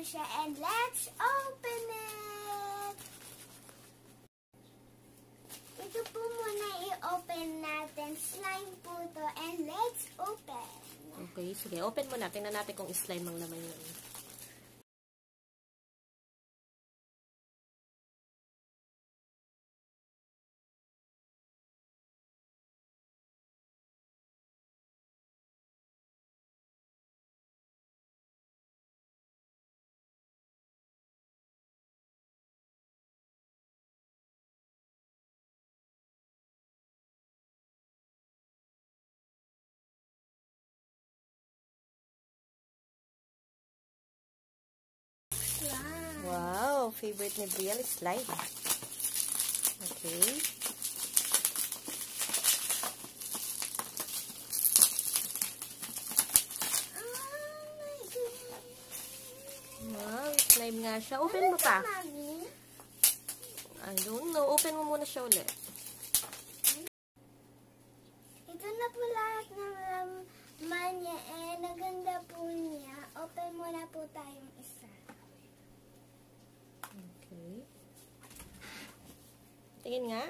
siya and let's open it! Ito po muna i-open natin. Slime po to and let's open. Okay, sige. Open mo na. Tingnan natin kung slime ang laman yun. Wow, favorite ni Brielle is slime. Okay. Wow, slime nga siya. Open mo pa. I don't know. Open mo muna siya ulit. Ito na po lahat ng laman niya eh. Naganda po niya. Open muna po tayong isa. Okay. Tingin nga.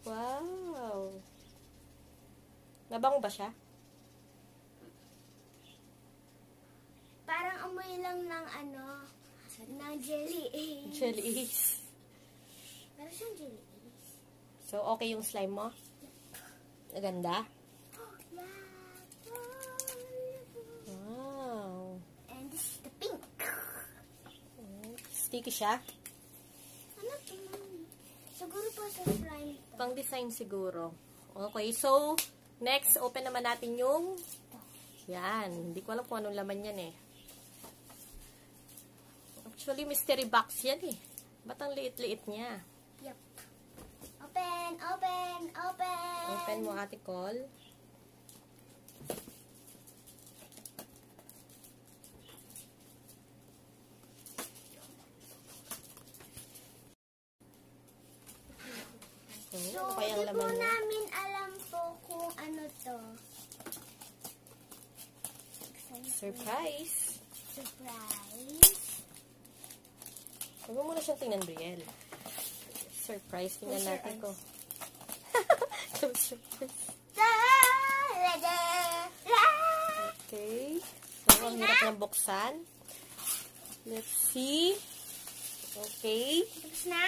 Wow. Nabango ba siya? Parang amoy lang ng ano, ng jelly ace. Jelly ace. Pero siyang jelly ace. So, okay yung slime mo? Maganda? Wow. And this is the pink. Sticky siya? Ano ito? Siguro po sa slime ito. Pang design siguro. Okay, so, next, open naman natin yung yan. Hindi ko alam kung anong laman yan eh. Actually, mystery box yan eh. Ba't ang liit-liit niya? Yep. Open, open, open. Open mo, Ate Col. So, hindi po namin alam po kung ano to. Surprise! Surprise! Huwag mo muna siyang tingnan, Brielle. Surprise, tingnan natin ko. Surprise. Okay. So, ang hirap ng buksan. Let's see. Okay. Tapos na?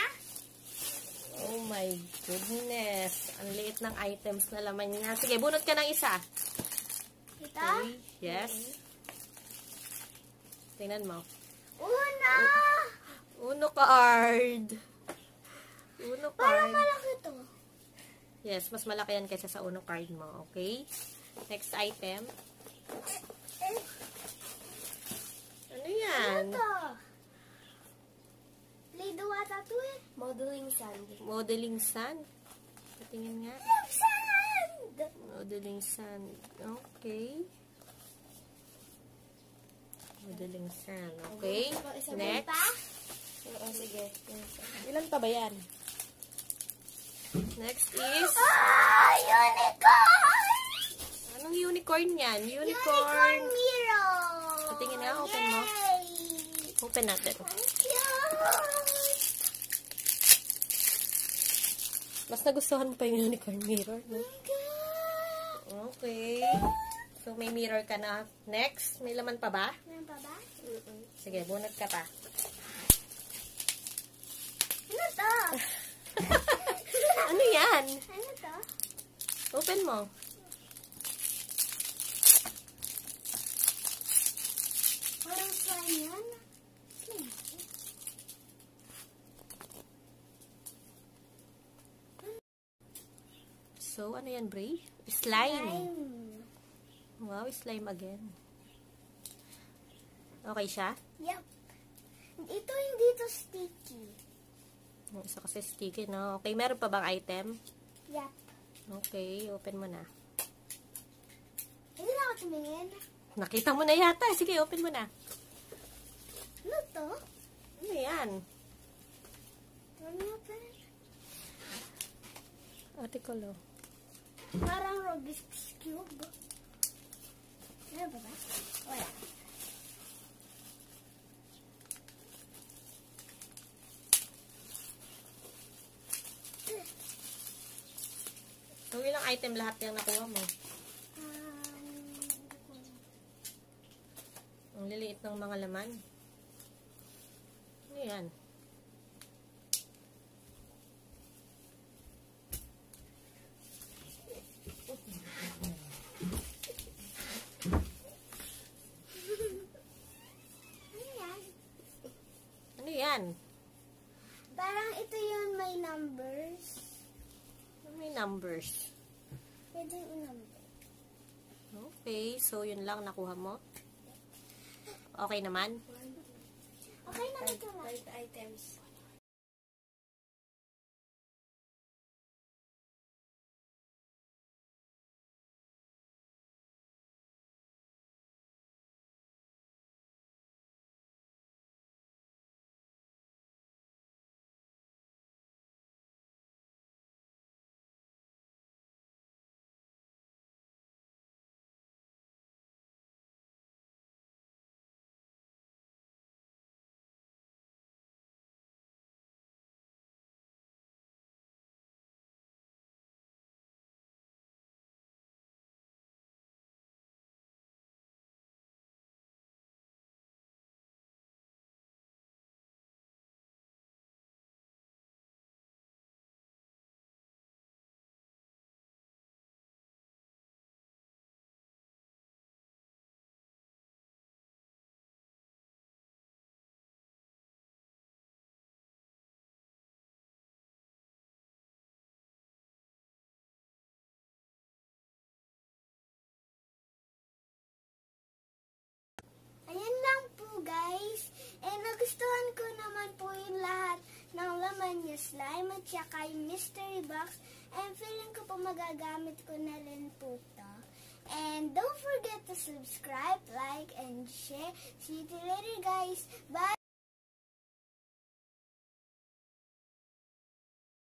Oh my goodness. Ang liit ng items na laman niya. Sige, bunot ka ng isa. Ito? Okay. Yes. Tingnan mo. Uno! Uno card. Uno card. Parang malaki to. Yes, mas malaki yan kaysa sa Uno card mo. Okay? Next item. Ano yan? Ano to? Play-Doh ata to eh. Modeling sand. Modeling sand. Patingin nga. Yung sand! Modeling sand. Okay. Modeling sand. Okay. Next. Oh, sige. Ilan pa ba yan? Next is... Unicorn! Anong unicorn yan? Unicorn mirror! Patingin nga. Open mo. Open natin. Mas nagustuhan mo pa yung unicorn mirror, no? Okay. So, may mirror ka na. Next, may laman pa ba? Meron pa ba? Sige, bunot ka pa. Ano to? Ano yan? Ano to? Open mo. Parang slime yan. Slime. So, ano yan, Bray? Slime. Wow, slime again. Okay siya? Yep. Ito hindi to sticky. Yung isa kasi sticky, no? Okay, meron pa bang item? Yep. Okay, open mo na. Hindi na ako tumingin. Nakita mo na yata. Sige, open mo na. Ano to? Ano yan? Ano to? Ate Colo. Parang Rubik's Cube. Ano ba ba? Wala. ilang item lahat yung nakuha mo? Ang liliit ng mga laman. Ano yan? Ano yan? Parang ito yung may numbers. May numbers. Pwede yung number. Okay, so yun lang nakuha mo? Okay naman? Okay na ito na. 5 items. Ayan lang po guys. Nagustuhan ko naman po yung lahat ng laman niya, slime at saka yung mystery box. And feeling ko po magagamit ko na rin po to. And don't forget to subscribe, like, and share. See you later guys. Bye!